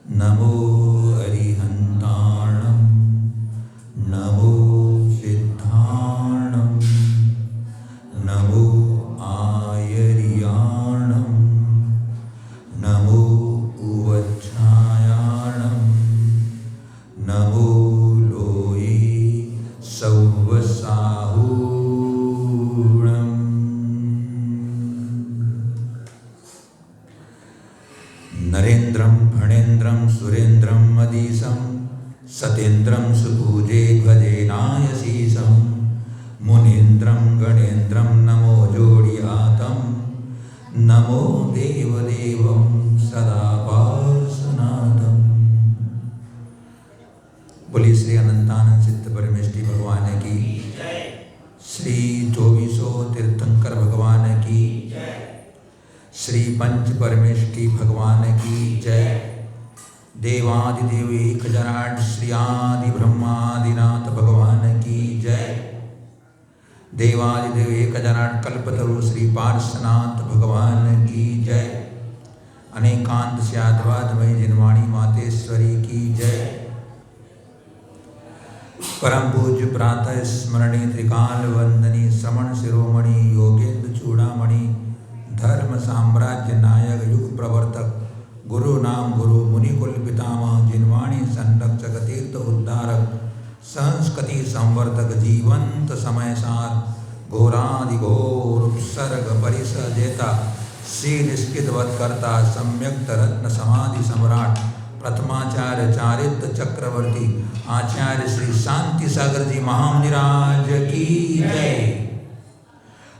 नमो अरिहन्ताणं नमो सिद्धाणं नमो आयर्याणं नमो उवच्छायाणं नमो लोये सौवसाहूणम्। नरेन्द्रं फणेन्द्रं सुरेन्द्रं मदीसं सतेन्द्रं सुभुजे ध्वजेनायसीसं मुनीन्द्रं गणेन्द्रं नमो जोडियातं नमो देवदेवं सदा पार्श्वनाथम्। बोलिए श्री अनंतानंद सिद्ध परमेष्टि भगवान की, श्री चौबीसों तीर्थंकर भगवान की, श्री पंच परमेष्टि भगवान की जय। देवादिदेव एक जनाट श्री आदि ब्रह्मादिनाथ भगवान की जय। देवादिदेव एक जनाट कल्पतरु श्री पार्श्वनाथ भगवान की जय। अनेकांत स्याद्वादमय जिनवाणी मातेश्वरी की जय। परम पूज्य प्रातः स्मरणी त्रिकाल वंदनी श्रवण शिरोमणि योगेंद्र चूड़ामणि धर्म साम्राज्य नायक युग प्रवर्तक गुरु नाम गुरु मुनिकुल पितामह जिनवाणी संरक्षक तीर्थ उद्धारक संस्कृति संवर्धक जीवंत समय सार घोरादि घोर उपसर्ग परिसजेता श्री निष्कितवत्कर्ता सम्यक्त रत्न समाधि सम्राट प्रथमाचार्य चारित्र चक्रवर्ती आचार्य श्री शांति सागर जी महामुनिराज की जय।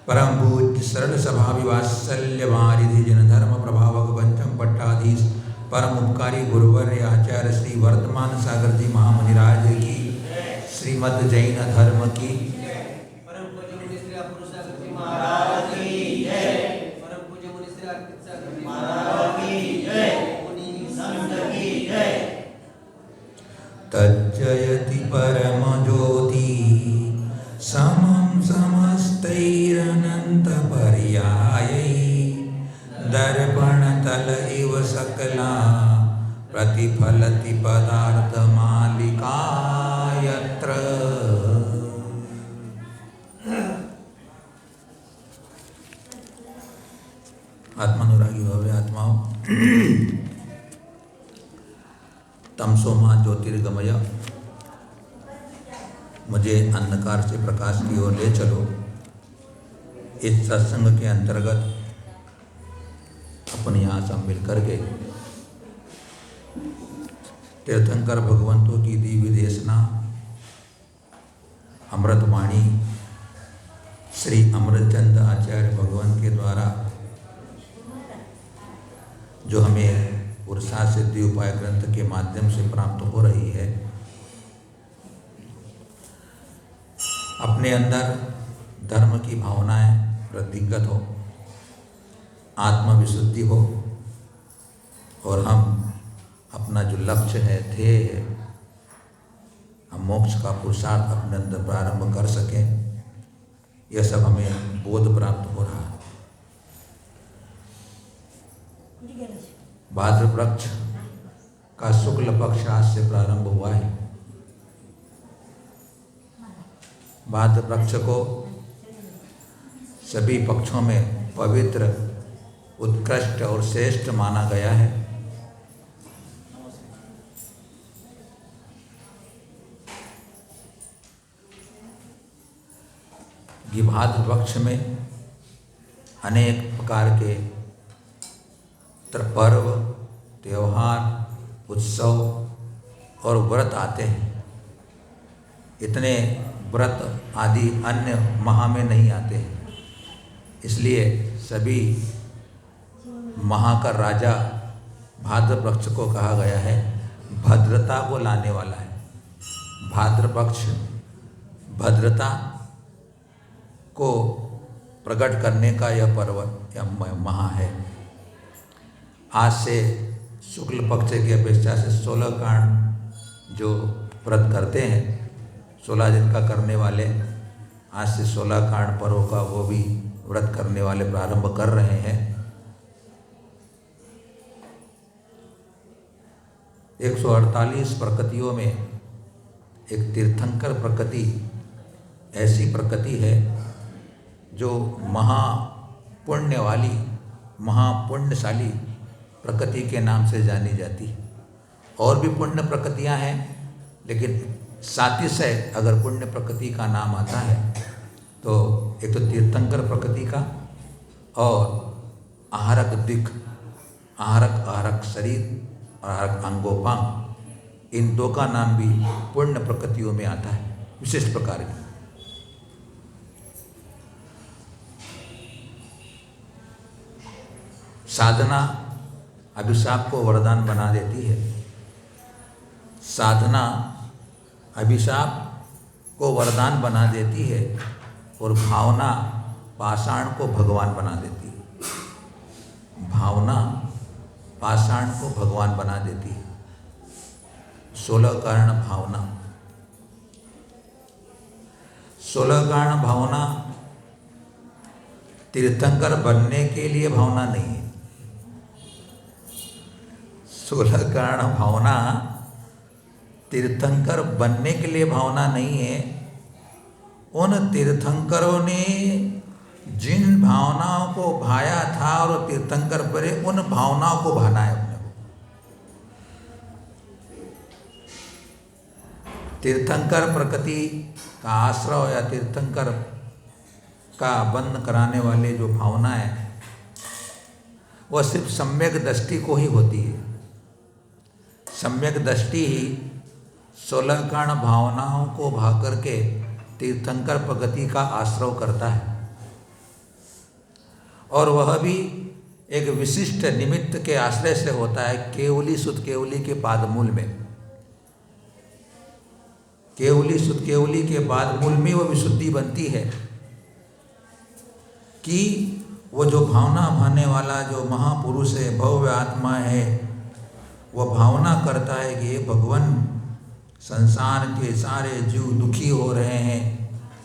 परम पूज्य सरल स्वभावी वात्सल्य वारिधि जन धर्म प्रभावक पंचम पट्टाधीश परम उपकारी गुरुवर्य आचार्य श्री वर्तमान सागर जी महामुनिराज की, श्रीमद जैन धर्म की, परम पूज्य मुनि श्री पुरुषार्थ जी महाराज की जय। परम पूज्य मुनि श्री अर्पित सागर जी महाराज की जय। मुनि संत की जय। तज्जयति परम ज्योति समं समस्तैरनंत पर्यायै दर्पण तल इव सकला प्रतिफलति पदार्थ मालिका यत्र। आत्मानुरागी भवे आत्माओं, तमसो मां ज्योतिर्गमय, मुझे अंधकार से प्रकाश की ओर ले चलो। इस सत्संग के अंतर्गत अपन यहाँ सब मिलकर के तीर्थंकर भगवंतों की दिव्य देशना अमृतवाणी श्री अमृतचंद आचार्य भगवान के द्वारा जो हमें पुरुषार्थ सिद्धि उपाय ग्रंथ के माध्यम से प्राप्त हो रही है, अपने अंदर धर्म की भावनाएं वृद्धिगत हो, आत्मविशुद्धि हो और हम अपना जो लक्ष्य है, ध्येय है, हम मोक्ष का पुरुषार्थ अपने अंदर प्रारंभ कर सकें। यह सब हमें बोध प्राप्त हो रहा है। भाद्र पक्ष का शुक्ल पक्ष आज से प्रारंभ हुआ है। भाद्र पक्ष को सभी पक्षों में पवित्र, उत्कृष्ट और श्रेष्ठ माना गया है। ये भाद्र पक्ष में अनेक प्रकार के पर्व, त्योहार, उत्सव और व्रत आते हैं। इतने व्रत आदि अन्य माह में नहीं आते हैं, इसलिए सभी माह का राजा भाद्र पक्ष को कहा गया है। भद्रता को लाने वाला है। भाद्र पक्ष भद्रता को प्रकट करने का यह पर्व या माह है। आज से शुक्ल पक्ष की अपेक्षा से 16 कांड जो व्रत करते हैं, 16 दिन का करने वाले आज से 16 कांड पर्व का वो भी व्रत करने वाले प्रारंभ कर रहे हैं। 148 प्रकृतियों में एक तीर्थंकर प्रकृति ऐसी प्रकृति है जो महापुण्य वाली, महापुण्यशाली प्रकृति के नाम से जानी जाती है। और भी पुण्य प्रकृतियां हैं, लेकिन सातिशय अगर पुण्य प्रकृति का नाम आता है तो एक तो तीर्थंकर प्रकृति का और आहारक दिक्, आहारक शरीर और आहारक अंगोपांग, इन दो का नाम भी पुण्य प्रकृतियों में आता है विशिष्ट प्रकार की। साधना अभिशाप को वरदान बना देती है। साधना अभिशाप को वरदान बना देती है और भावना पाषाण को भगवान बना देती है। भावना पाषाण को भगवान बना देती है। 16 कारण भावना। 16 कारण भावना तीर्थंकर बनने के लिए भावना नहीं है। 16 कारण भावना तीर्थंकर बनने के लिए भावना नहीं है। उन तीर्थंकरों ने जिन भावनाओं को भाया था और तीर्थंकर बने, उन भावनाओं को भाना है अपने को। तीर्थंकर प्रकृति का आश्रय या तीर्थंकर का बंद कराने वाले जो भावना है वह सिर्फ सम्यक दृष्टि को ही होती है। सम्यक दृष्टि ही 16 कारण भावनाओं को भा करके तीर्थंकर प्रगति का आश्रय करता है, और वह भी एक विशिष्ट निमित्त के आश्रय से होता है। केवली सुत केवली के पादमूल में, केवली सुत केवली के पादमूल में वह विशुद्धि बनती है कि वो जो भावना भाने वाला जो महापुरुष है, भव्य आत्मा है, वह भावना करता है कि ये भगवान, संसार के सारे जीव दुखी हो रहे हैं,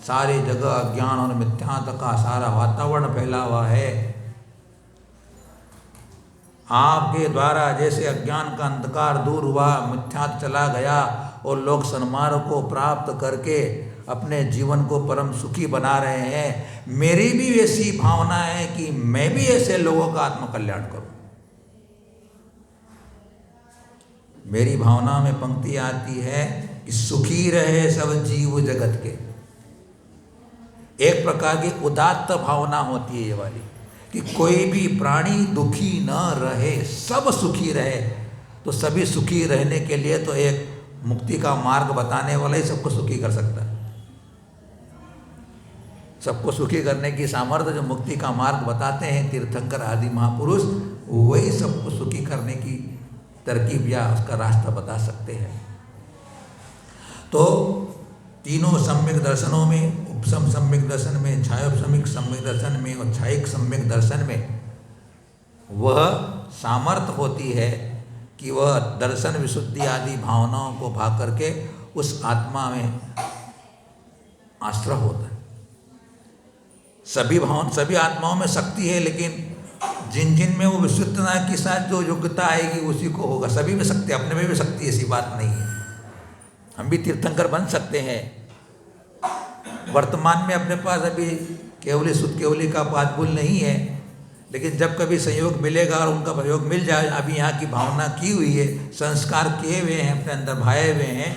सारे जगह अज्ञान और मिथ्यात्व का सारा वातावरण फैला हुआ है। आपके द्वारा जैसे अज्ञान का अंधकार दूर हुआ, मिथ्यात्व चला गया और लोग सन्मार्ग को प्राप्त करके अपने जीवन को परम सुखी बना रहे हैं, मेरी भी ऐसी भावना है कि मैं भी ऐसे लोगों का आत्मकल्याण करूं। मेरी भावना में पंक्ति आती है कि सुखी रहे सब जीव जगत के। एक प्रकार की उदात्त भावना होती है ये वाली कि कोई भी प्राणी दुखी न रहे, सब सुखी रहे। तो सभी सुखी रहने के लिए तो एक मुक्ति का मार्ग बताने वाला ही सबको सुखी कर सकता है। सबको सुखी करने की सामर्थ्य जो मुक्ति का मार्ग बताते हैं तीर्थंकर आदि महापुरुष, वही सबको सुखी करने की तरकीब या उसका रास्ता बता सकते हैं। तो तीनों सम्यक दर्शनों में, उपसम सम्यक दर्शन में, छायोपसमिक सम्यक दर्शन में और छायिक सम्यक दर्शन में वह सामर्थ्य होती है कि वह दर्शन विशुद्धि आदि भावनाओं को भा करके उस आत्मा में आश्रय होता है। सभी आत्माओं में शक्ति है, लेकिन जिन जिन में वो विशुद्धता के साथ जो योग्यता आएगी उसी को होगा। सभी में शक्ति, अपने में भी शक्ति, ऐसी बात नहीं है। हम भी तीर्थंकर बन सकते हैं। वर्तमान में अपने पास अभी केवली सुत केवली का पादमूल नहीं है, लेकिन जब कभी संयोग मिलेगा और उनका सहयोग मिल जाए, अभी यहाँ की भावना की हुई है, संस्कार किए हुए हैं, अपने अंदर भाए हुए हैं,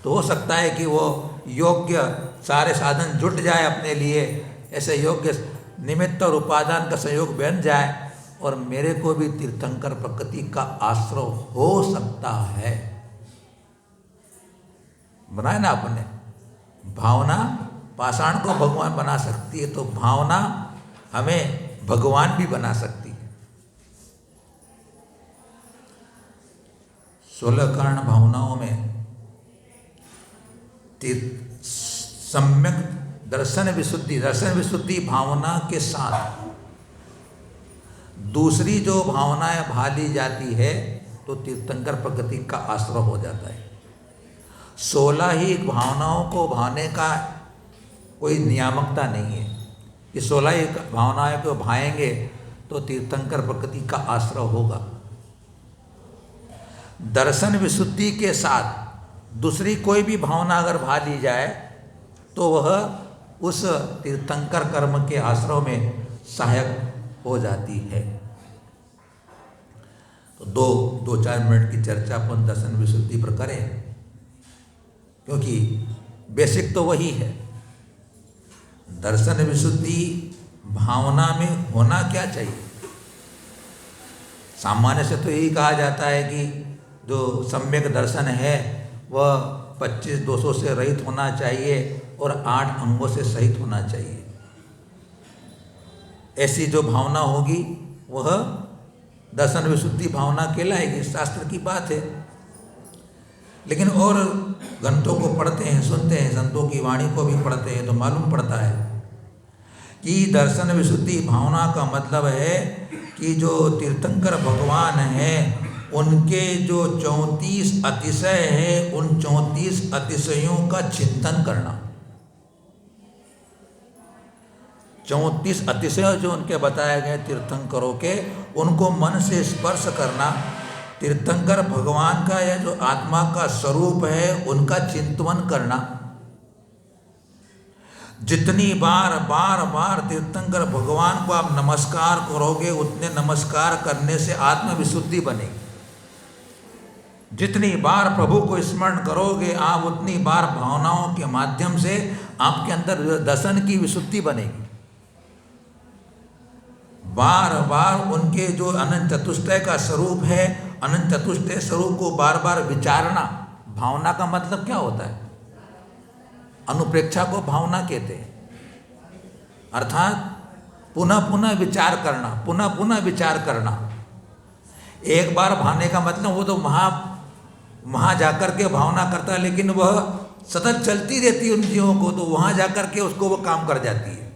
तो हो सकता है कि वो योग्य सारे साधन जुट जाए अपने लिए, ऐसे योग्य निमित्त और उपादान का संयोग बन जाए और मेरे को भी तीर्थंकर प्रकृति का आश्रय हो सकता है। बनाए ना अपने भावना पाषाण को भगवान बना सकती है, तो भावना हमें भगवान भी बना सकती है। 16 कारण भावनाओं में सम्यक दर्शन विशुद्धि भावना के साथ दूसरी जो भावनाएं भा ली जाती है तो तीर्थंकर प्रकृति का आश्रय हो जाता है। 16 ही भावनाओं को भाने का कोई नियामकता नहीं है कि 16 ही भावनाओं को भाएंगे तो तीर्थंकर प्रकृति का आश्रय होगा। दर्शन विशुद्धि के साथ दूसरी कोई भी भावना अगर भा ली जाए तो वह उस तीर्थंकर कर्म के आश्रय में सहायक हो जाती है। तो दो चार मिनट की चर्चा अपन दर्शन विशुद्धि पर करें, क्योंकि बेसिक तो वही है। दर्शन विशुद्धि भावना में होना क्या चाहिए? सामान्य से तो यही कहा जाता है कि जो सम्यक दर्शन है वह 25 दोषों से रहित होना चाहिए और 8 अंगों से सहित होना चाहिए। ऐसी जो भावना होगी वह दर्शन विशुद्धि भावना कहलाएगी, शास्त्र की बात है। लेकिन और ग्रंथों को पढ़ते हैं, सुनते हैं, संतों की वाणी को भी पढ़ते हैं तो मालूम पड़ता है कि दर्शन विशुद्धि भावना का मतलब है कि जो तीर्थंकर भगवान हैं उनके जो 34 अतिशय हैं उन 34 अतिशयों का चिंतन करना। 34 अतिशय जो उनके बताए गए तीर्थंकरों के, उनको मन से स्पर्श करना। तीर्थंकर भगवान का या जो आत्मा का स्वरूप है उनका चिंतन करना। जितनी बार तीर्थंकर भगवान को आप नमस्कार करोगे उतने नमस्कार करने से आत्म विशुद्धि बनेगी। जितनी बार प्रभु को स्मरण करोगे आप उतनी बार भावनाओं के माध्यम से आपके अंदर दर्शन की विशुद्धि बनेगी। बार बार उनके जो अनंत चतुष्टय का स्वरूप है, अनंत चतुष्टय स्वरूप को बार बार विचारना। भावना का मतलब क्या होता है? अनुप्रेक्षा को भावना कहते हैं, अर्थात पुनः पुनः विचार करना, पुनः पुनः विचार करना। एक बार भाने का मतलब वो तो वहाँ जाकर के भावना करता है, लेकिन वह सतत चलती रहती है उन जीवों को, तो वहाँ जाकर के उसको वो काम कर जाती है।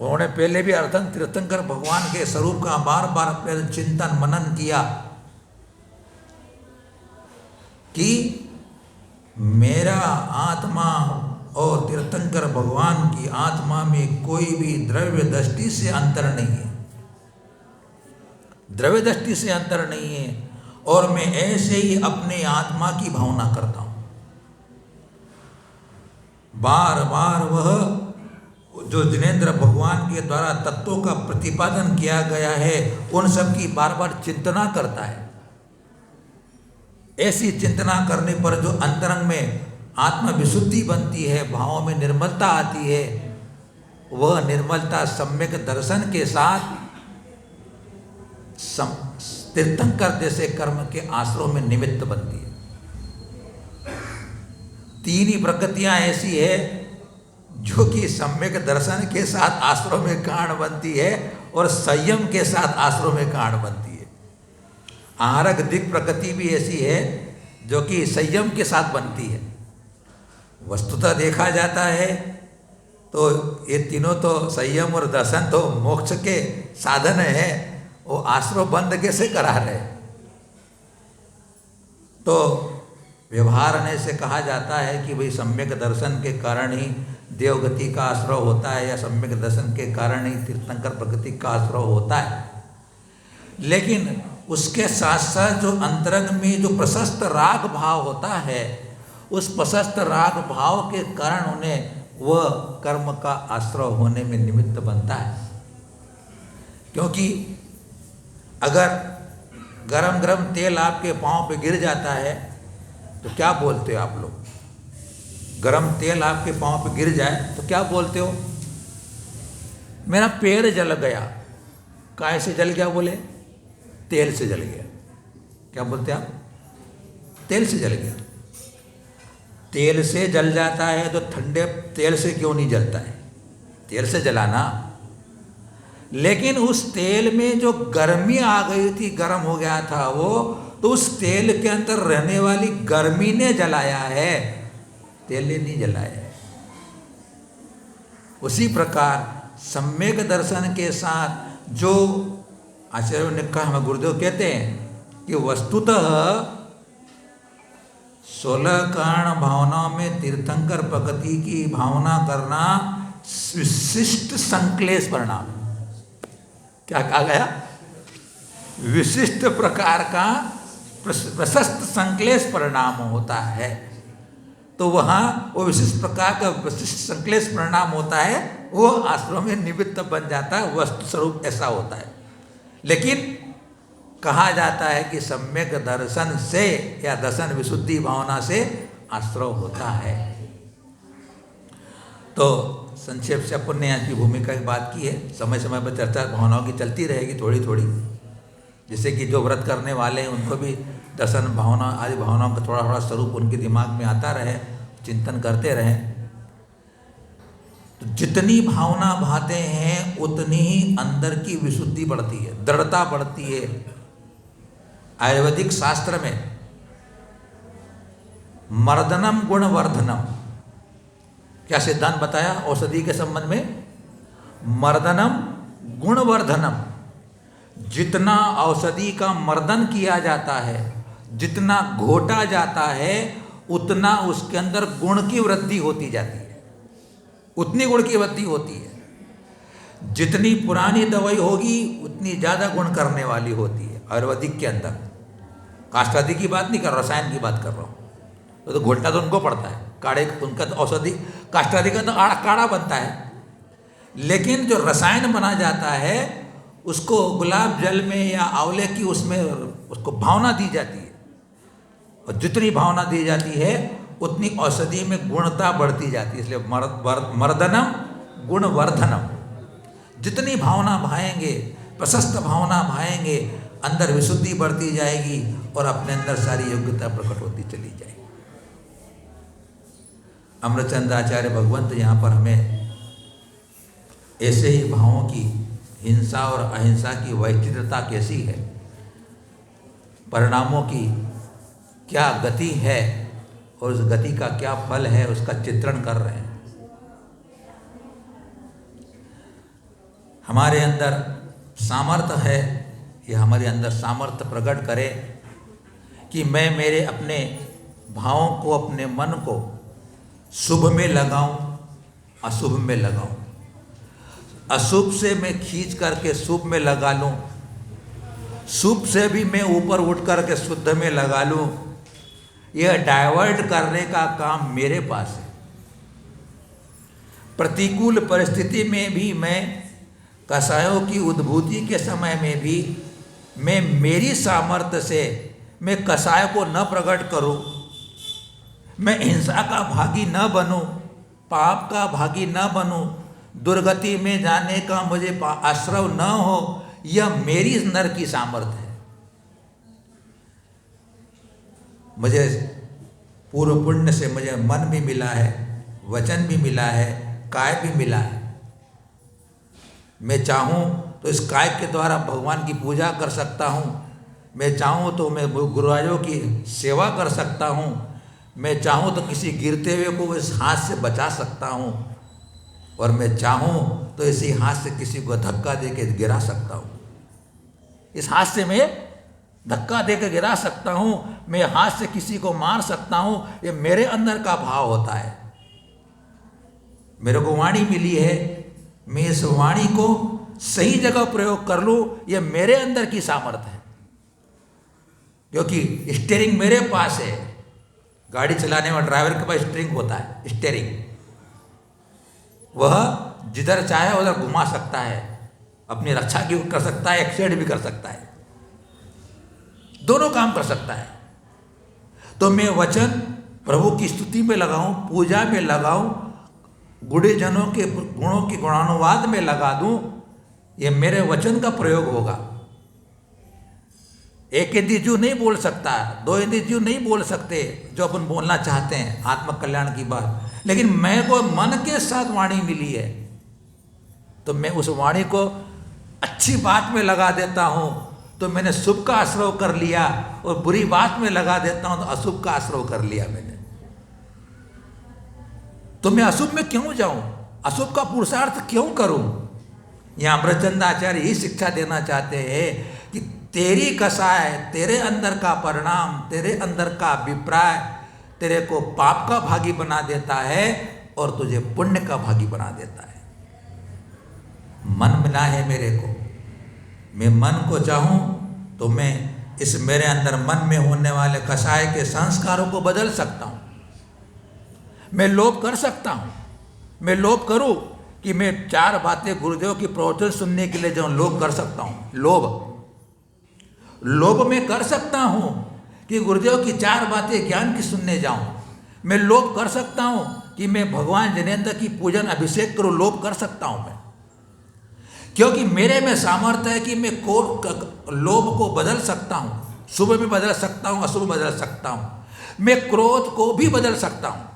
उन्होंने पहले भी तीर्थंकर भगवान के स्वरूप का बार बार चिंतन मनन किया कि मेरा आत्मा और तीर्थंकर भगवान की आत्मा में कोई भी द्रव्य दृष्टि से अंतर नहीं है, द्रव्य दृष्टि से अंतर नहीं है, और मैं ऐसे ही अपने आत्मा की भावना करता हूँ। बार बार वह जो जिनेंद्र भगवान के द्वारा तत्वों का प्रतिपादन किया गया है उन सब की बार बार चिंतना करता है। ऐसी चिंतना करने पर जो अंतरंग में आत्म विशुद्धि बनती है, भावों में निर्मलता आती है, वह निर्मलता सम्यक दर्शन के साथ तीर्थंकर जैसे कर्म के आश्रयों में निमित्त बनती है। 3 ही प्रकृतियां ऐसी है जो कि सम्यक दर्शन के साथ आश्रय में कारण बनती है और संयम के साथ आश्रय में कारण बनती है। आहारक दिक् प्रकृति भी ऐसी है जो कि संयम के साथ बनती है। वस्तुतः देखा जाता है तो ये तीनों तो संयम और दर्शन तो मोक्ष के साधन है, वो आश्रय बंद कैसे करा रहे? तो व्यवहार से कहा जाता है कि भाई सम्यक दर्शन के कारण ही देवगति का आश्रय होता है या सम्यक दर्शन के कारण ही तीर्थंकर प्रकृति का आश्रय होता है। लेकिन उसके साथ साथ जो अंतरंग में जो प्रशस्त राग भाव होता है, उस प्रशस्त राग भाव के कारण उन्हें वह कर्म का आश्रय होने में निमित्त बनता है। क्योंकि अगर गरम गरम तेल आपके पाँव पे गिर जाता है तो क्या बोलते हो आप लोग? गरम तेल आपके पाँव पे गिर जाए तो क्या बोलते हो? मेरा पैर जल गया। काय से जल गया? बोले तेल से जल गया। क्या बोलते आप? तेल से जल गया। तेल से जल जाता है तो ठंडे तेल से क्यों नहीं जलता है? तेल से जलाना। लेकिन उस तेल में जो गर्मी आ गई थी, गर्म हो गया था वो, तो उस तेल के अंदर रहने वाली गर्मी ने जलाया है, तेल ने नहीं जलाया है। उसी प्रकार सम्यक दर्शन के साथ जो आचार्यों ने कहा, हमें गुरुदेव कहते हैं कि वस्तुतः 16 कारण भावनाओं में तीर्थंकर प्रकृति की भावना करना विशिष्ट संक्लेश परिणाम। क्या कहा गया? विशिष्ट प्रकार का प्रशस्त संक्लेश परिणाम होता है, तो वहाँ वो विशिष्ट प्रकार का विशिष्ट संक्लेश परिणाम होता है, वो आश्रम में निमित्त बन जाता है, वस्तु स्वरूप ऐसा होता है। लेकिन कहा जाता है कि सम्यक दर्शन से या दर्शन विशुद्धि भावना से आश्रव होता है। तो संक्षेप से अपन ने यहाँ की भूमिका की बात की है। समय समय पर चर्चा भावनाओं की चलती रहेगी थोड़ी थोड़ी, जिससे कि जो व्रत करने वाले हैं उनको भी दर्शन भावना आदि भावनाओं का थोड़ा थोड़ा स्वरूप उनके दिमाग में आता रहे, चिंतन करते रहें। तो जितनी भावना भाते हैं उतनी ही अंदर की विशुद्धि बढ़ती है, दृढ़ता बढ़ती है। आयुर्वेदिक शास्त्र में मर्दनम गुणवर्धनम, क्या सिद्धांत बताया औषधि के संबंध में? मर्दनम गुणवर्धनम। जितना औषधि का मर्दन किया जाता है, जितना घोटा जाता है, उतना उसके अंदर गुण की वृद्धि होती जाती है, उतनी गुण की वृद्धि होती है। जितनी पुरानी दवाई होगी उतनी ज़्यादा गुण करने वाली होती है आयुर्वेदिक के अंदर। काष्ठादि की बात नहीं कर रहा, रसायन की बात कर रहा हूँ। तो घोटना तो उनको पड़ता है, काढ़े उनका तो औषधि काष्ठादि का तो काढ़ा बनता है, लेकिन जो रसायन बना जाता है उसको गुलाब जल में या आंवले की उसमें उसको भावना दी जाती है, और जितनी भावना दी जाती है उतनी औषधि में गुणता बढ़ती जाती है। इसलिए मर्दनम गुणवर्धनम। जितनी भावना भाएंगे, प्रशस्त भावना भाएंगे, अंदर विशुद्धि बढ़ती जाएगी और अपने अंदर सारी योग्यता प्रकट होती चली जाएगी। अमृतचंद आचार्य भगवंत यहाँ पर हमें ऐसे ही भावों की, हिंसा और अहिंसा की वैचित्रता कैसी है, परिणामों की क्या गति है और उस गति का क्या फल है, उसका चित्रण कर रहे हैं। हमारे अंदर सामर्थ्य है, ये हमारे अंदर सामर्थ्य प्रकट करे कि मैं मेरे अपने भावों को, अपने मन को शुभ में लगाऊं, अशुभ में लगाऊं। अशुभ से मैं खींच करके शुभ में लगा लूं, शुभ से भी मैं ऊपर उठ करके शुद्ध में लगा लूं। यह डाइवर्ट करने का काम मेरे पास है। प्रतिकूल परिस्थिति में भी मैं, कषायों की उद्भूति के समय में भी मैं मेरी सामर्थ्य से मैं कषाय को न प्रकट करूं, मैं हिंसा का भागी न बनूं, पाप का भागी न बनूं, दुर्गति में जाने का मुझे आश्रव न हो। यह मेरी अंदर की सामर्थ्य है। मुझे पूर्व पुण्य से मुझे मन भी मिला है, वचन भी मिला है, काय भी मिला है। मैं चाहूँ तो इस काय के द्वारा भगवान की पूजा कर सकता हूँ, मैं चाहूँ तो मैं गुरुवारों की सेवा कर सकता हूँ, मैं चाहूँ तो किसी गिरते हुए को इस हाथ से बचा सकता हूँ, और मैं चाहूँ तो इसी हाथ से किसी को धक्का दे के गिरा सकता हूँ। इस हाथ से मैं धक्का दे के गिरा सकता हूँ, मैं हाथ से किसी को मार सकता हूँ। ये मेरे अंदर का भाव होता है। मेरे को वाणी मिली है, मैं इस वाणी को सही जगह प्रयोग कर लूँ, ये मेरे अंदर की सामर्थ्य है। क्योंकि स्टीयरिंग मेरे पास है। गाड़ी चलाने में ड्राइवर के पास स्टीयरिंग होता है, स्टीयरिंग। वह जिधर चाहे उधर घुमा सकता है, अपनी रक्षा भी कर सकता है, एक्सीडेंट भी कर सकता है, दोनों काम कर सकता है। तो मैं वचन प्रभु की स्तुति में लगाऊं, पूजा में लगाऊं, गुणीजनों के गुणों के गुणानुवाद में लगा दूं, ये मेरे वचन का प्रयोग होगा। एक इंद्रिय नहीं बोल सकता, दो इंद्रिय नहीं बोल सकते जो अपन बोलना चाहते हैं आत्म कल्याण की बात, लेकिन मैं को मन के साथ वाणी मिली है, तो मैं उस वाणी को अच्छी बात में लगा देता हूँ तो मैंने शुभ का आश्रय कर लिया, और बुरी बात में लगा देता हूँ तो अशुभ का आश्रय कर लिया मैंने। तो मैं अशुभ में क्यों जाऊं, अशुभ का पुरुषार्थ क्यों करूं? यहाँ अमृतचंद आचार्य ही शिक्षा देना चाहते हैं कि तेरी कषाय, तेरे अंदर का परिणाम, तेरे अंदर का अभिप्राय तेरे को पाप का भागी बना देता है और तुझे पुण्य का भागी बना देता है। मन मिला है मेरे को, मैं मन को चाहूं तो मैं इस मेरे अंदर मन में होने वाले कसाय के संस्कारों को बदल सकता हूँ। मैं लोभ कर सकता हूँ। मैं लोभ करूँ कि मैं 4 बातें गुरुदेव की प्रवचन सुनने के लिए जाऊँ, लोभ कर सकता हूँ। लोभ मैं कर सकता हूँ कि गुरुदेव की 4 बातें ज्ञान की सुनने जाऊँ। मैं लोभ कर सकता हूँ कि मैं भगवान जिनेंद्र की पूजन अभिषेक करूँ। लोभ कर सकता हूँ मैं, क्योंकि मेरे में सामर्थ्य है कि मैं लोभ को बदल सकता हूँ। शुभ में बदल सकता हूँ, अशुभ बदल सकता हूँ। मैं क्रोध को भी बदल सकता हूँ।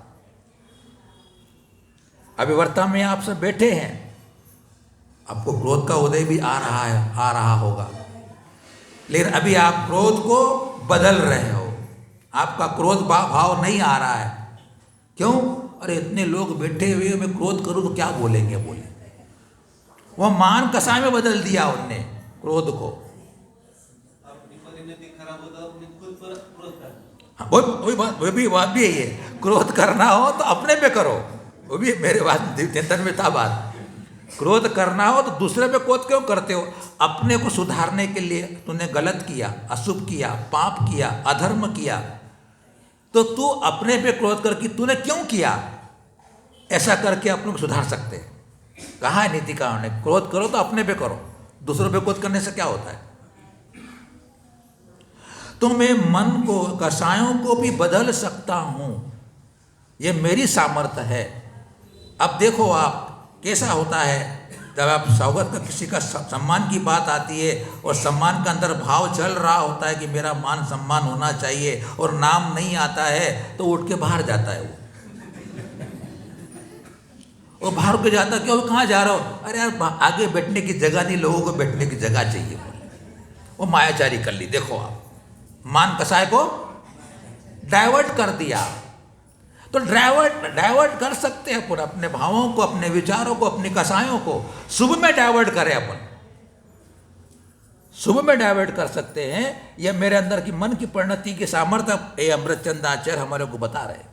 अभी वर्तमान में आप सब बैठे हैं, आपको क्रोध का उदय भी आ रहा होगा, लेकिन अभी आप क्रोध को बदल रहे हो। आपका क्रोध भाव नहीं आ रहा है। क्यों? अरे इतने लोग बैठे हुए, मैं क्रोध करूं तो क्या बोलेंगे? वो मान कसाय में बदल दिया उनने क्रोध को। अपनी परिणति खराब हो तो अपने खुद पर क्रोध करना। हाँ, वही बात भी है। क्रोध करना हो तो अपने पे करो। वो भी मेरे बात चिंतन में था बात। क्रोध करना हो तो दूसरे पे क्रोध क्यों करते हो? अपने को सुधारने के लिए। तूने गलत किया, अशुभ किया, पाप किया, अधर्म किया, तो तू अपने पे क्रोध करके तूने क्यों किया? ऐसा करके अपने को सुधार सकते हैं। कहा है नीतिकारों ने, क्रोध करो तो अपने पे करो, दूसरों पे क्रोध करने से क्या होता है? तो मैं मन को, कसायों को भी बदल सकता हूं। ये मेरी सामर्थ्य है। अब देखो आप कैसा होता है जब आप स्वागत का, किसी का सम्मान की बात आती है और सम्मान का अंदर भाव चल रहा होता है कि मेरा मान सम्मान होना चाहिए, और नाम नहीं आता है तो उठ के बाहर जाता है। वो बाहर को जाता, क्यों? कहाँ जा रहा हो? अरे यार आगे बैठने की जगह नहीं, लोगों को बैठने की जगह चाहिए। वो मायाचारी कर ली। देखो आप, मान कसाय को डाइवर्ट कर दिया। तो डाइवर्ट कर हैं अपन अपने भावों को, अपने विचारों को, अपने कसायों को शुभ में डाइवर्ट करें। अपन शुभ में डाइवर्ट कर सकते हैं। यह मेरे अंदर की मन की परिणति की सामर्थ्य ये अमृतचंद आचार्य हमारे को बता रहे।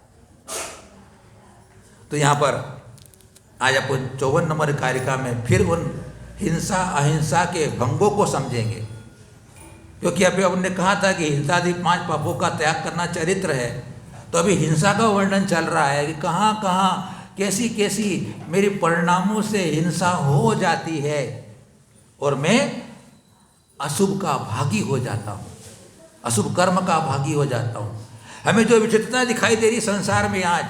तो यहाँ पर आज अपन 54 नंबर कारिका में फिर उन हिंसा अहिंसा के भंगों को समझेंगे, क्योंकि अभी हमने कहा था कि हिंसादि 5 पापों का त्याग करना चरित्र है। तो अभी हिंसा का वर्णन चल रहा है कि कहाँ कहाँ कैसी कैसी मेरी परिणामों से हिंसा हो जाती है और मैं अशुभ का भागी हो जाता हूँ, अशुभ कर्म का भागी हो जाता हूँ। हमें जो विचित्रता दिखाई दे रही संसार में आज,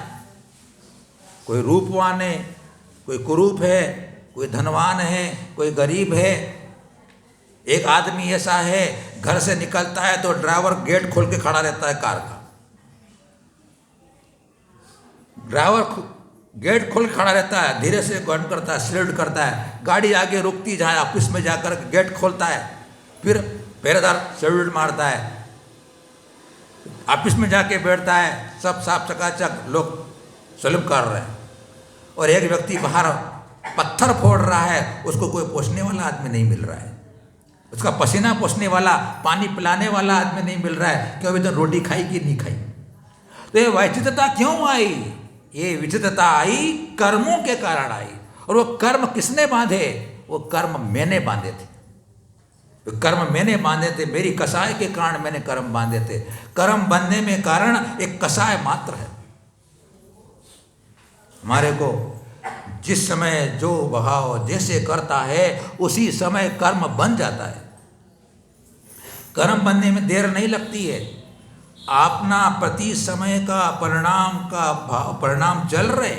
कोई रूपवान है, कोई कुरूप है, कोई धनवान है, कोई गरीब है। एक आदमी ऐसा है, घर से निकलता है तो ड्राइवर गेट खोल के खड़ा रहता है कार का। ड्राइवर गेट खोल के खड़ा रहता है, धीरे से गन करता है, स्लेड करता है, गाड़ी आगे रुकती जाए, ऑफिस में जाकर गेट खोलता है, फिर पहरेदार सैल्यूट मारता है, ऑफिस में जाके बैठता है, सब साफ चकाचक लोग सैल्यूट कर रहे हैं। और एक व्यक्ति बाहर पत्थर फोड़ रहा है, उसको कोई पोषने वाला आदमी नहीं मिल रहा है, उसका पसीना पोषने वाला, पानी पिलाने वाला आदमी नहीं मिल रहा है, क्यों? अभी तो रोटी खाई कि नहीं खाई। तो ये विचित्रता क्यों आई? ये विचित्रता आई कर्मों के कारण आई। और वो कर्म किसने बांधे? वो कर्म मैंने बांधे थे। कर्म मैंने बांधे थे, मेरी कसाय के कारण मैंने कर्म बांधे थे। कर्म बंधने में कारण एक कसाय मात्र है। हमारे को जिस समय जो भाव जैसे करता है उसी समय कर्म बन जाता है। कर्म बनने में देर नहीं लगती है। अपना प्रति समय का परिणाम चल रहे।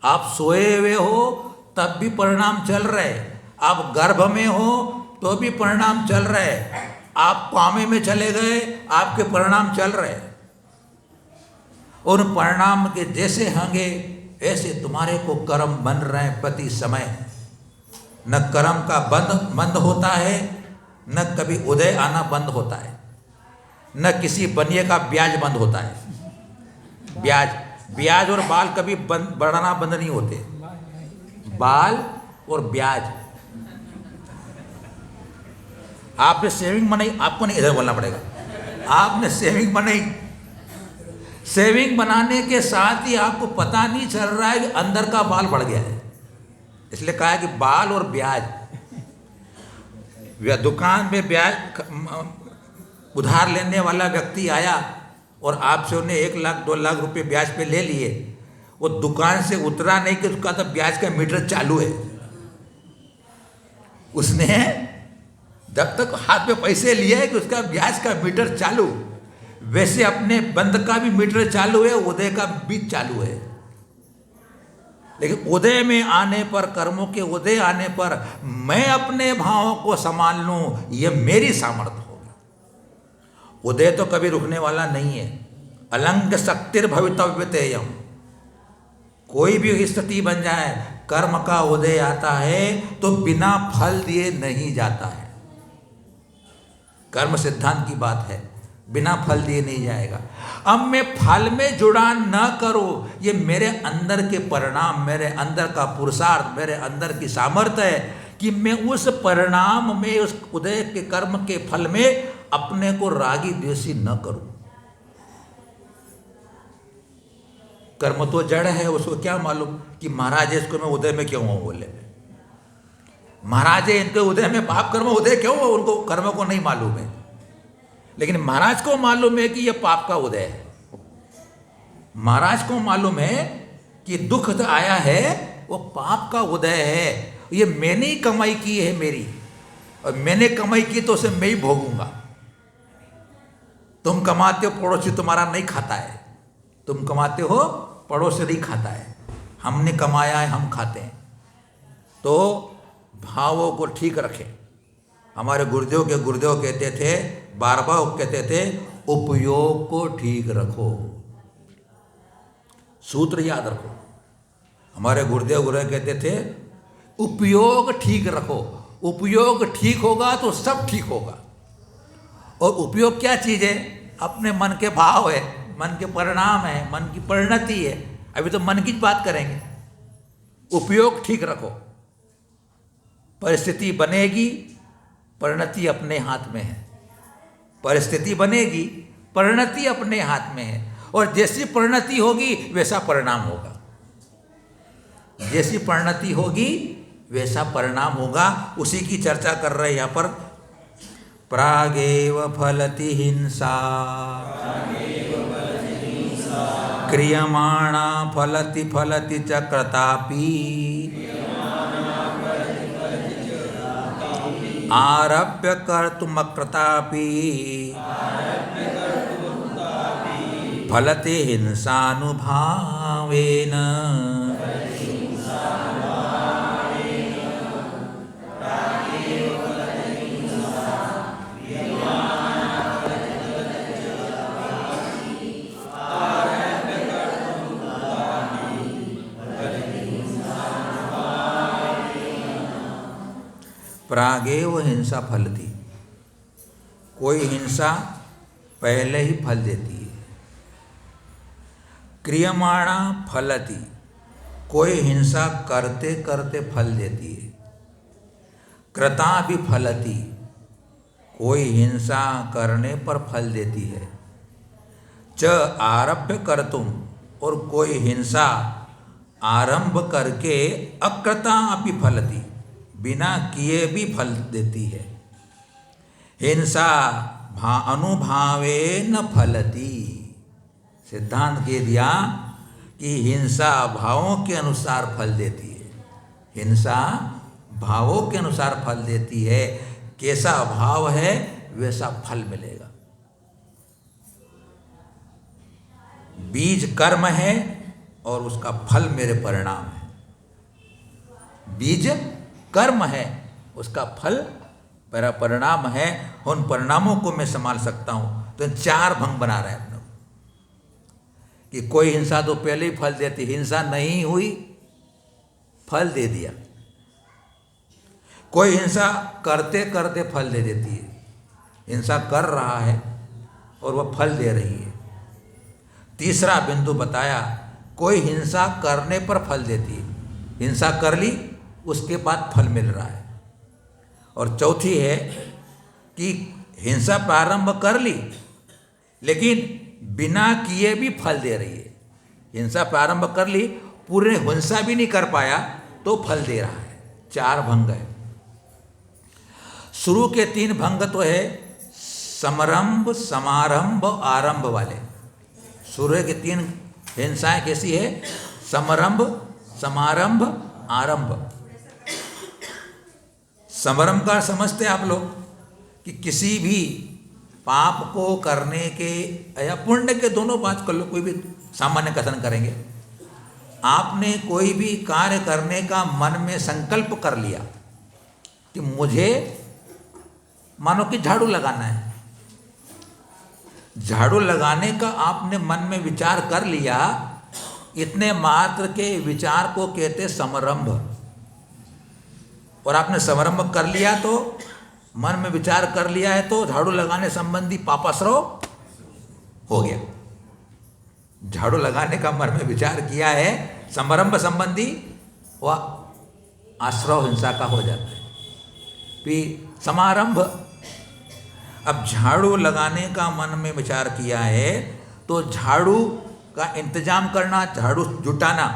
आप सोए हुए हो तब भी परिणाम चल रहे, आप गर्भ में हो तो भी परिणाम चल रहे, आप कामे में चले गए आपके परिणाम चल रहे। उन परिणाम के जैसे होंगे ऐसे तुम्हारे को कर्म बन रहे हैं प्रति समय। न कर्म का बंद होता है, न कभी उदय आना बंद होता है, न किसी बनिए का ब्याज बंद होता है। ब्याज और बाल कभी बढ़ाना बंद नहीं होते। बाल और ब्याज, आपने सेविंग बनाई, आपको नहीं इधर बोलना पड़ेगा, आपने सेविंग बनाई, सेविंग बनाने के साथ ही आपको पता नहीं चल रहा है कि अंदर का बाल बढ़ गया है। इसलिए कहा है कि बाल और ब्याज, दुकान में ब्याज उधार लेने वाला व्यक्ति आया और आपसे उन्हें 1 लाख 2 लाख रुपए ब्याज पे ले लिए, वो दुकान से उतरा नहीं कि उसका तो ब्याज का मीटर चालू है। उसने जब तक हाथ में पैसे लिए है कि उसका ब्याज का मीटर चालू, वैसे अपने बंद का भी मीटर चालू है, उदय का भी चालू है। लेकिन उदय में आने पर, कर्मों के उदय आने पर मैं अपने भावों को संभाल लूं, ये मेरी सामर्थ्य होगी। उदय तो कभी रुकने वाला नहीं है। अलंग शक्तिर भवितव्यतेयम, कोई भी स्थिति बन जाए, कर्म का उदय आता है तो बिना फल दिए नहीं जाता है। कर्म सिद्धांत की बात है, बिना फल दिए नहीं जाएगा। अब मैं फल में जुड़ा न करो, ये मेरे अंदर के परिणाम, मेरे अंदर का पुरुषार्थ, मेरे अंदर की सामर्थ्य है कि मैं उस परिणाम में, उस उदय के कर्म के फल में अपने को रागी द्वेषी न करूं। कर्म तो जड़ है, उसको क्या मालूम कि महाराज इसको मैं उदय में क्यों हूं। बोले महाराज इनके उदय में पाप कर्म उदय क्यों हो, उनको कर्म को नहीं मालूम है। लेकिन महाराज को मालूम है कि यह पाप का उदय है। महाराज को मालूम है कि दुख आया है वो पाप का उदय है, ये मैंने ही कमाई की है मेरी, और मैंने कमाई की तो उसे मैं ही भोगूंगा। तुम कमाते हो, पड़ोसी तुम्हारा नहीं खाता है। तुम कमाते हो, पड़ोसी नहीं खाता है। हमने कमाया है, हम खाते हैं। तो भावों को ठीक रखें। हमारे गुरुदेव के गुरुदेव कहते थे, बार बार कहते थे, उपयोग को ठीक रखो। सूत्र याद रखो। हमारे गुरुदेव गुरु कहते थे, उपयोग ठीक रखो। उपयोग ठीक होगा तो सब ठीक होगा। और उपयोग क्या चीज़ है? अपने मन के भाव है, मन के परिणाम है, मन की परिणति है। अभी तो मन की बात करेंगे। उपयोग ठीक रखो। परिस्थिति बनेगी, परिणति अपने हाथ में है। परिस्थिति बनेगी, परिणति अपने हाथ में है। और जैसी परिणति होगी वैसा परिणाम होगा। जैसी परिणति होगी वैसा परिणाम होगा। उसी की चर्चा कर रहे हैं यहाँ पर। प्रागेव फलति हिंसा क्रियमाणा फलति फलति च कृतापि आरभ्य कर्तुमकृतापि फलति हिंसानुभावेन। प्रागेव हिंसा फलती, कोई हिंसा पहले ही फल देती है। क्रियमाणा फलती, कोई हिंसा करते करते फल देती है। कृता भी फलती, कोई हिंसा करने पर फल देती है। च आरभ्य कर्तुम, और कोई हिंसा आरंभ करके अकृता अपि फलती, बिना किए भी फल देती है। हिंसा अनुभावे न फलती, सिद्धांत कह दिया कि हिंसा भावों के अनुसार फल देती है। हिंसा भावों के अनुसार फल देती है। कैसा भाव है वैसा फल मिलेगा। बीज कर्म है और उसका फल मेरे परिणाम है। बीज कर्म है, उसका फल मेरा परिणाम है। उन परिणामों को मैं संभाल सकता हूं। तो 4 भंग बना रहे हैं अपने कि कोई हिंसा तो पहले ही फल देती, हिंसा नहीं हुई फल दे दिया। कोई हिंसा करते करते फल दे देती है। हिंसा कर रहा है और वह फल दे रही है। तीसरा बिंदु बताया, कोई हिंसा करने पर फल देती है। हिंसा कर ली, उसके बाद फल मिल रहा है। और चौथी है कि हिंसा प्रारंभ कर ली लेकिन बिना किए भी फल दे रही है। हिंसा प्रारंभ कर ली, पूरे हिंसा भी नहीं कर पाया तो फल दे रहा है। 4 भंग है। शुरू के 3 भंग तो है समरंभ, समारंभ, आरंभ वाले। शुरू की 3 हिंसाएं कैसी है? समरंभ, समारंभ, आरंभ। समरंभ का समझते आप लोग कि किसी भी पाप को करने के या पुण्य के, दोनों बात कर लो, कोई भी सामान्य कथन करेंगे। आपने कोई भी कार्य करने का मन में संकल्प कर लिया कि मुझे मानो कि झाड़ू लगाना है, झाड़ू लगाने का आपने मन में विचार कर लिया, इतने मात्र के विचार को कहते समरंभ। और आपने समरंभ कर लिया तो मन में विचार कर लिया है तो झाड़ू लगाने संबंधी पापाश्रव हो गया। झाड़ू लगाने का मन में विचार किया है, समारंभ संबंधी वह आश्रव हिंसा का हो जाता है। फिर समारंभ, अब झाड़ू लगाने का मन में विचार किया है तो झाड़ू का इंतजाम करना, झाड़ू जुटाना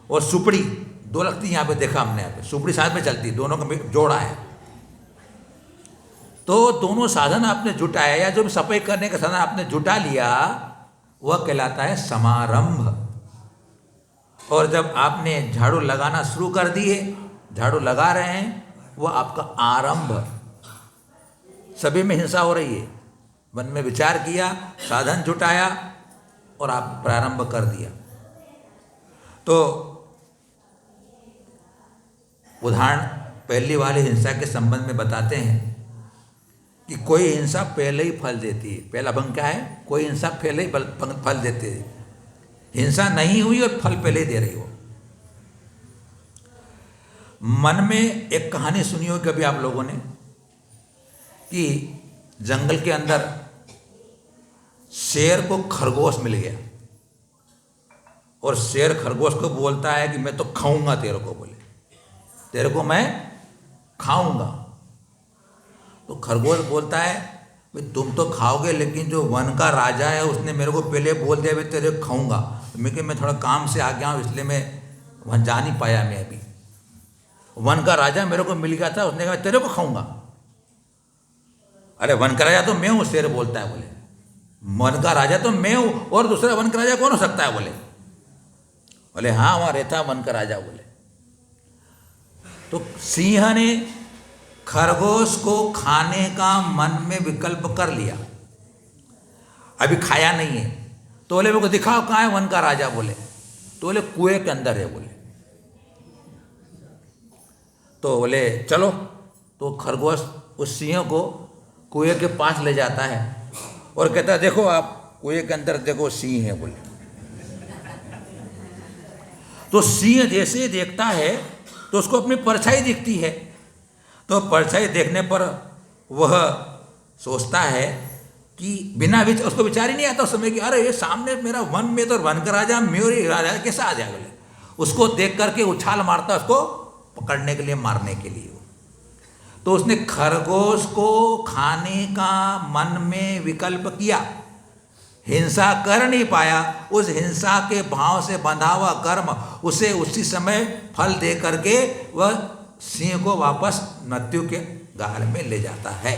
और सुपड़ी 2 लगती है। यहाँ पे देखा हमने, यहाँ पे सुपड़ी साथ में चलती, दोनों का जोड़ा है। तो दोनों साधन आपने जुटाया या जो भी सफाई करने का साधन आपने जुटा लिया, वह कहलाता है समारंभ। और जब आपने झाड़ू लगाना शुरू कर दिए, झाड़ू लगा रहे हैं, वह आपका आरंभ। सभी में हिंसा हो रही है, मन में विचार किया, साधन जुटाया और आप प्रारंभ कर दिया। तो उदाहरण पहली वाली हिंसा के संबंध में बताते हैं कि कोई हिंसा पहले ही फल देती है। पहला भंग क्या है? कोई हिंसा पहले ही फल देती है। हिंसा नहीं हुई और फल पहले ही दे रही हो। मन में एक कहानी सुनी हो कभी आप लोगों ने कि जंगल के अंदर शेर को खरगोश मिल गया और शेर खरगोश को बोलता है कि मैं तो खाऊंगा तेरे को, बोले तेरे को मैं खाऊंगा। तो खरगोश बोलता है भाई तुम तो खाओगे, लेकिन जो वन का राजा है उसने मेरे को पहले बोल दिया भाई तेरे को खाऊंगा। तो मैं थोड़ा काम से आ गया हूँ, इसलिए मैं वहाँ जा नहीं पाया। मैं अभी वन का राजा मेरे को मिल गया था, उसने कहा तेरे को खाऊंगा। अरे वन का राजा तो मैं हूँ, शेर बोलता है। बोले वन का राजा तो मैं हूँ और दूसरा वन का राजा कौन हो सकता है? बोले हाँ वहाँ रहता वन का राजा। बोले तो सिंह ने खरगोश को खाने का मन में विकल्प कर लिया, अभी खाया नहीं है। तो बोले मेरे को दिखाओ कहाँ है वन का राजा। बोले तो बोले कुएं के अंदर है। बोले तो बोले चलो। तो खरगोश उस सिंह को कुएं के पास ले जाता है और कहता है देखो आप कुएं के अंदर देखो सिंह है। बोले तो सिंह जैसे देखता है तो उसको अपनी परछाई दिखती है। तो परछाई देखने पर वह सोचता है कि बिना उसको विचार ही नहीं आता उस समय कि अरे ये सामने मेरा वन में तो वन का राजा, मेरे राजा कैसा आ जाएगा। बोले उसको देख करके उछाल मारता उसको पकड़ने के लिए, मारने के लिए। तो उसने खरगोश को खाने का मन में विकल्प किया, हिंसा कर नहीं पाया। उस हिंसा के भाव से बंधा हुआ कर्म उसे उसी समय फल दे करके वह सिंह को वापस मृत्यु के गाल में ले जाता है।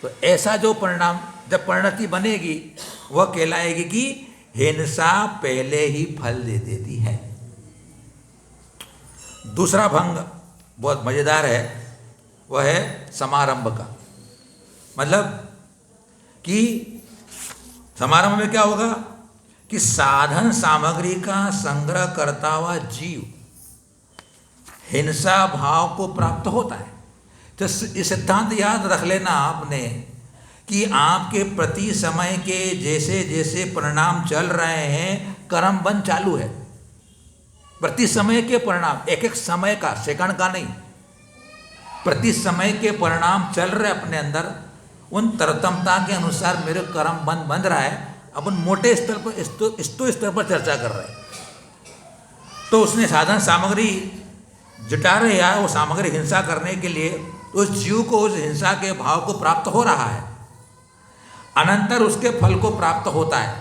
तो ऐसा जो परिणाम, जब परिणति बनेगी, वह कहलाएगी कि हिंसा पहले ही फल दे देती है। दूसरा भंग बहुत मजेदार है, वह है समारंभ का। मतलब कि समारंभ में क्या होगा कि साधन सामग्री का संग्रह करता हुआ जीव हिंसा भाव को प्राप्त होता है। तो इस सिद्धांत याद रख लेना आपने कि आपके प्रति समय के जैसे जैसे परिणाम चल रहे हैं, कर्म बंध चालू है। प्रति समय के परिणाम, एक एक समय का, सेकंड का नहीं, प्रति समय के परिणाम चल रहे अपने अंदर। उन तरतमता के अनुसार मेरे कर्म बंध बंध रहा है। अपन मोटे स्तर पर स्तर पर चर्चा कर रहे हैं। तो उसने साधन सामग्री जुटा रहे हैं, वो सामग्री हिंसा करने के लिए, तो उस जीव को उस हिंसा के भाव को प्राप्त हो रहा है। अनंतर उसके फल को प्राप्त होता है,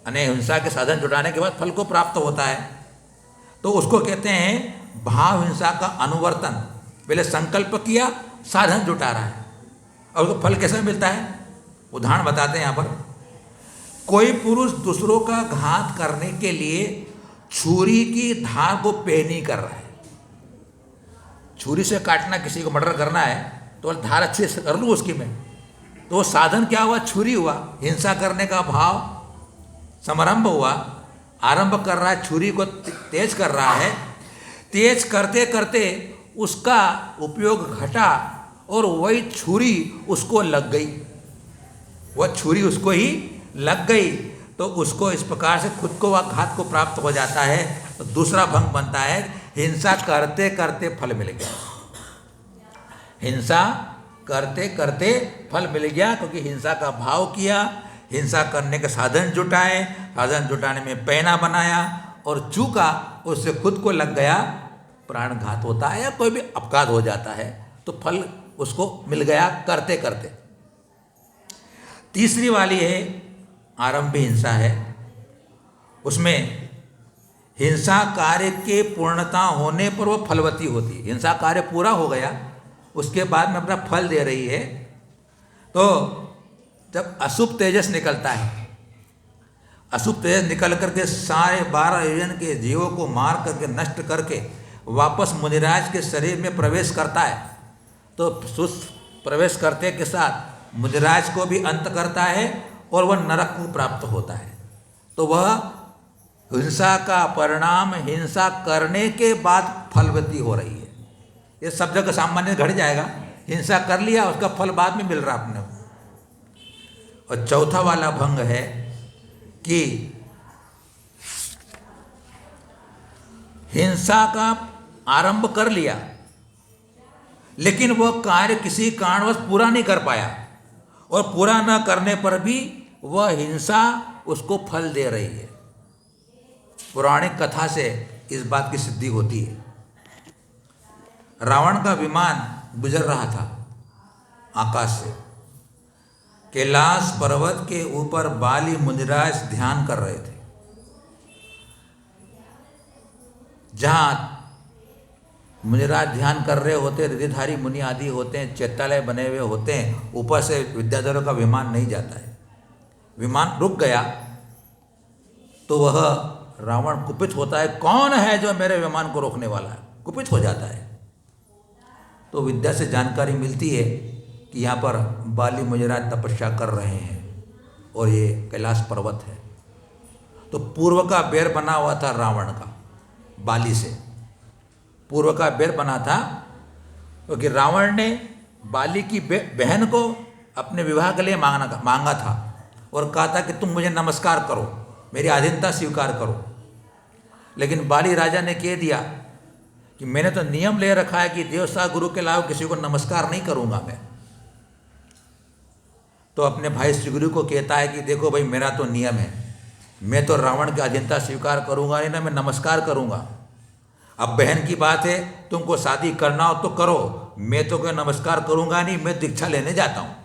यानी हिंसा के साधन जुटाने के बाद फल को प्राप्त होता है। तो उसको कहते हैं भाव हिंसा का अनुवर्तन। पहले संकल्प किया, साधन जुटा रहा है, और उसको फल कैसे मिलता है? उदाहरण बताते हैं यहाँ पर। कोई पुरुष दूसरों का घात करने के लिए छुरी की धार को पेनी कर रहा है। छुरी से काटना, किसी को मर्डर करना है तो धार अच्छे से कर लूँ उसकी मैं, तो वो साधन क्या हुआ? छुरी हुआ। हिंसा करने का भाव समारंभ हुआ, आरंभ कर रहा है, छुरी को तेज कर रहा है। तेज करते करते उसका उपयोग घटा और वही छुरी उसको लग गई, वह छुरी उसको ही लग गई, तो उसको इस प्रकार से खुद को वह घात को प्राप्त हो जाता है। तो दूसरा भंग बनता है, हिंसा करते करते फल मिल गया। हिंसा करते करते फल मिल गया, क्योंकि हिंसा का भाव किया, हिंसा करने के साधन जुटाए, साधन जुटाने में पैना बनाया और चूका, उससे खुद को लग गया, प्राणघात होता है या कोई भी अपघात हो जाता है, तो फल उसको मिल गया करते करते। तीसरी वाली है आरंभी हिंसा है। उसमें हिंसा कार्य के पूर्णता होने पर वो फलवती होती है। हिंसा कार्य पूरा हो गया, उसके बाद में अपना फल दे रही है। तो जब अशुभ तेजस निकलता है, अशुभ तेजस निकल करके सारे 12 योजन के जीवों को मार करके नष्ट करके वापस मुनिराज के शरीर में प्रवेश करता है, तो प्रवेश करते के साथ मुनिराज को भी अंत करता है और वह नरक को प्राप्त होता है। तो वह हिंसा का परिणाम हिंसा करने के बाद फलवती हो रही है। ये सब जगह सामान्य घट जाएगा, हिंसा कर लिया, उसका फल बाद में मिल रहा अपने। और चौथा वाला भंग है कि हिंसा का आरंभ कर लिया, लेकिन वह कार्य किसी कारणवश पूरा नहीं कर पाया, और पूरा न करने पर भी वह हिंसा उसको फल दे रही है। पौराणिक कथा से इस बात की सिद्धि होती है। रावण का विमान गुजर रहा था आकाश से, कैलाश पर्वत के ऊपर बाली मुनिराज ध्यान कर रहे थे। जहाँ मुनिराज ध्यान कर रहे होते, रिधिधारी मुनि आदि होते हैं, चैत्यालय बने हुए होते हैं, ऊपर से विद्याधरों का विमान नहीं जाता है। विमान रुक गया तो वह रावण कुपित होता है, कौन है जो मेरे विमान को रोकने वाला है, कुपित हो जाता है। तो विद्या से जानकारी मिलती है कि यहाँ पर बाली मुनिराज तपस्या कर रहे हैं और ये कैलाश पर्वत है। तो पूर्व का बैर बना हुआ था रावण का, बाली से पूर्व का बैर बना था, क्योंकि रावण ने बाली की बहन को अपने विवाह के लिए मांगा था और कहा था कि तुम मुझे नमस्कार करो, मेरी अधीनता स्वीकार करो। लेकिन बाली राजा ने कह दिया कि मैंने तो नियम ले रखा है कि देवता गुरु के अलावा किसी को नमस्कार नहीं करूंगा मैं। तो अपने भाई श्री गुरु को कहता है कि देखो भाई, मेरा तो नियम है, मैं तो रावण की अधीनता स्वीकार करूंगा नहीं ना, मैं नमस्कार करूंगा। अब बहन की बात है, तुमको शादी करना हो तो करो, मैं तो कोई नमस्कार करूंगा नहीं, मैं दीक्षा लेने जाता हूँ।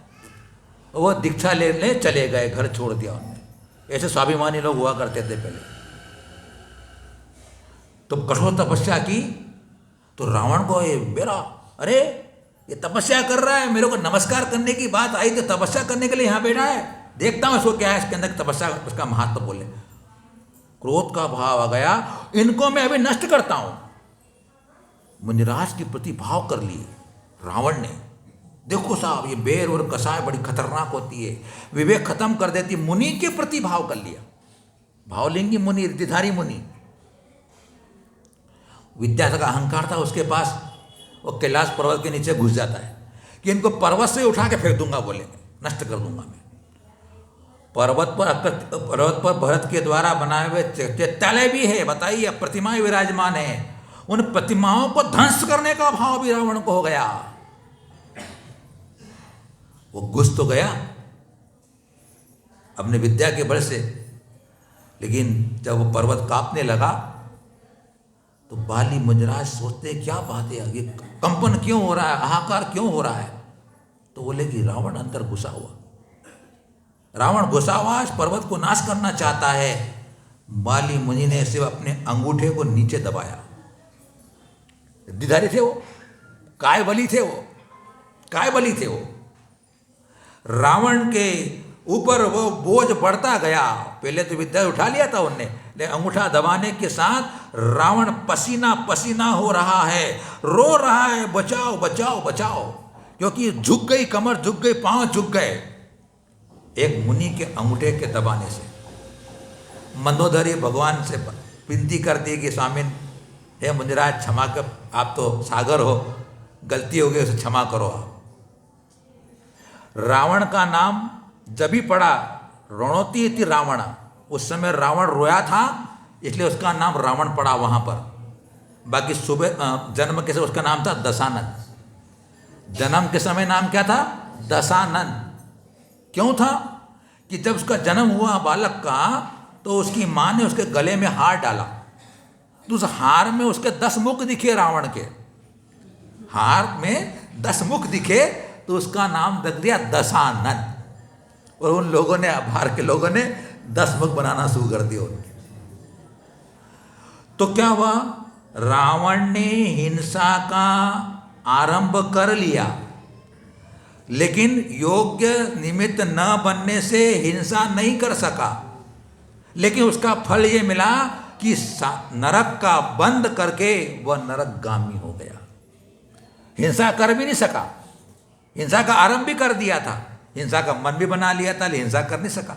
वो दीक्षा लेने चले गए, घर छोड़ दिया उन्होंने। ऐसे स्वाभिमानी लोग हुआ करते थे पहले। तो कठोर तपस्या की तो रावण को ये बेरा, अरे ये तपस्या कर रहा है, मेरे को नमस्कार करने की बात आई तो तपस्या करने के लिए यहाँ बैठा है, देखता हूँ इसको क्या है, इसके अंदर तपस्या उसका महत्व बोले। क्रोध का भाव आ गया, इनको मैं अभी नष्ट करता हूँ। मुनिराज के प्रति भाव कर लिए रावण ने। देखो साहब, ये बेर और कसाय बड़ी खतरनाक होती है, विवेक खत्म कर देती। मुनि के प्रति भाव कर लिया, भावलिंगी मुनि, रिद्धिधारी मुनि। विद्या का अहंकार था उसके पास, वो कैलाश पर्वत के नीचे घुस जाता है कि इनको पर्वत से उठा के फेंक दूंगा, बोले नष्ट कर दूंगा मैं। पर्वत पर भरत के द्वारा बनाए हुए चैत्यालय भी है, बताइए, प्रतिमाएं विराजमान है। उन प्रतिमाओं को ध्वंस करने का भाव भी रावण को हो गया। वो घुस तो गया अपने विद्या के बल से, लेकिन जब वो पर्वत कांपने लगा तो बाली मुनिराज सोचते क्या बात है, ये कंपन क्यों हो रहा है, हाहाकार क्यों हो रहा है। तो बोले कि रावण अंदर घुसा हुआ, रावण घुसा हुआ इस पर्वत को नाश करना चाहता है। बाली मुनि ने सिर्फ अपने अंगूठे को नीचे दबाया, रिद्धिधारी थे वो, काय बली थे वो, काय बली थे वो। रावण के ऊपर वो बोझ बढ़ता गया। पहले तो विद्या उठा लिया था उनने, लेकिन अंगूठा दबाने के साथ रावण पसीना पसीना हो रहा है, रो रहा है, बचाओ बचाओ बचाओ, क्योंकि झुक गई कमर, झुक गई पांव, झुक गए एक मुनि के अंगूठे के दबाने से। मंदोदरी भगवान से विनती कर दी कि स्वामी हे मुनिराज क्षमा कर, आप तो सागर हो, गलती हो गई उसे क्षमा करो आप। रावण का नाम जब भी पड़ा, रणोती थी रावण, उस समय रावण रोया था इसलिए उसका नाम रावण पड़ा वहाँ पर। बाकी सुबह जन्म के समय उसका नाम था दशानन। जन्म के समय नाम क्या था? दशानन। क्यों था? कि जब उसका जन्म हुआ बालक का तो उसकी माँ ने उसके गले में हार डाला, तो उस हार में उसके 10 मुख दिखे। रावण के हार में 10 मुख दिखे तो उसका नाम रख दिया दशानन। और उन लोगों ने, बाहर के लोगों ने 10 मुख बनाना शुरू कर दिया उनके। तो क्या हुआ? रावण ने हिंसा का आरंभ कर लिया, लेकिन योग्य निमित्त न बनने से हिंसा नहीं कर सका। लेकिन उसका फल ये मिला कि नरक का बंद करके वह नरकगामी हो गया। हिंसा कर भी नहीं सका, हिंसा का आरंभ भी कर दिया था, हिंसा का मन भी बना लिया था, लेकिन हिंसा कर नहीं सका।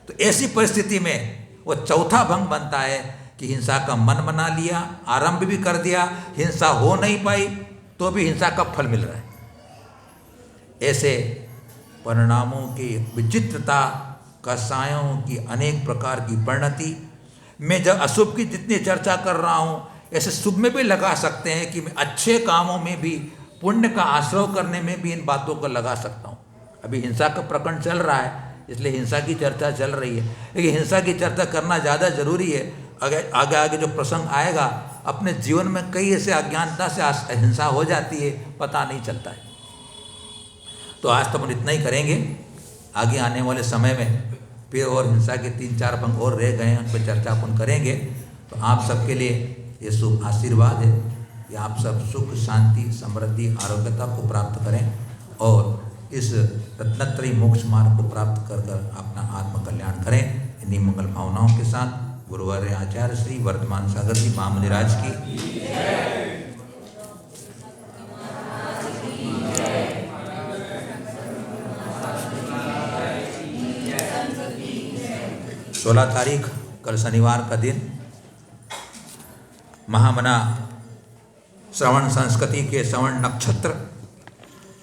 तो ऐसी परिस्थिति में वो चौथा भंग बनता है कि हिंसा का मन बना लिया, आरंभ भी कर दिया, हिंसा हो नहीं पाई, तो भी हिंसा का फल मिल रहा है। ऐसे परिणामों की विचित्रता, कसायों की अनेक प्रकार की परिणति, मैं जब अशुभ की जितनी चर्चा कर रहा हूँ, ऐसे शुभ में भी लगा सकते हैं कि मैं अच्छे कामों में भी, पुण्य का आश्रय करने में भी इन बातों को लगा सकता हूँ। अभी हिंसा का प्रकरण चल रहा है इसलिए हिंसा की चर्चा चल रही है, लेकिन हिंसा की चर्चा करना ज़्यादा जरूरी है। आगे आगे जो प्रसंग आएगा, अपने जीवन में कई ऐसे अज्ञानता से हिंसा हो जाती है, पता नहीं चलता है। तो आज तो अपन इतना ही करेंगे। आगे आने वाले समय में फिर और हिंसा के 3-4 भंग और रह गए हैं, उन पर चर्चा अपन करेंगे। तो आप सबके लिए ये शुभ आशीर्वाद है कि आप सब सुख, शांति, समृद्धि, आरोग्यता को प्राप्त करें और इस रत्नत्रयी मोक्ष मार्ग को प्राप्त कर अपना आत्म कल्याण करें। इन्हीं मंगल भावनाओं के साथ गुरुवार्य आचार्य श्री वर्तमान सागर जी महामुनिराज की 16 तारीख कल शनिवार का दिन महामना श्रवण संस्कृति के श्रवण नक्षत्र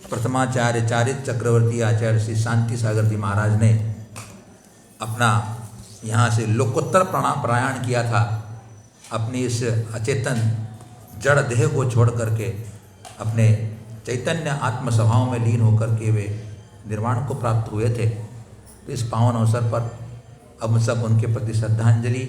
प्रथमाचार्य चारित चक्रवर्ती आचार्य श्री शांति सागर जी महाराज ने अपना यहाँ से लोकोत्तर प्रयाण किया था। अपनी इस अचेतन जड़ देह को छोड़ करके अपने चैतन्य आत्म स्वभाव में लीन होकर के वे निर्वाण को प्राप्त हुए थे। तो इस पावन अवसर पर अब सब उनके प्रति श्रद्धांजलि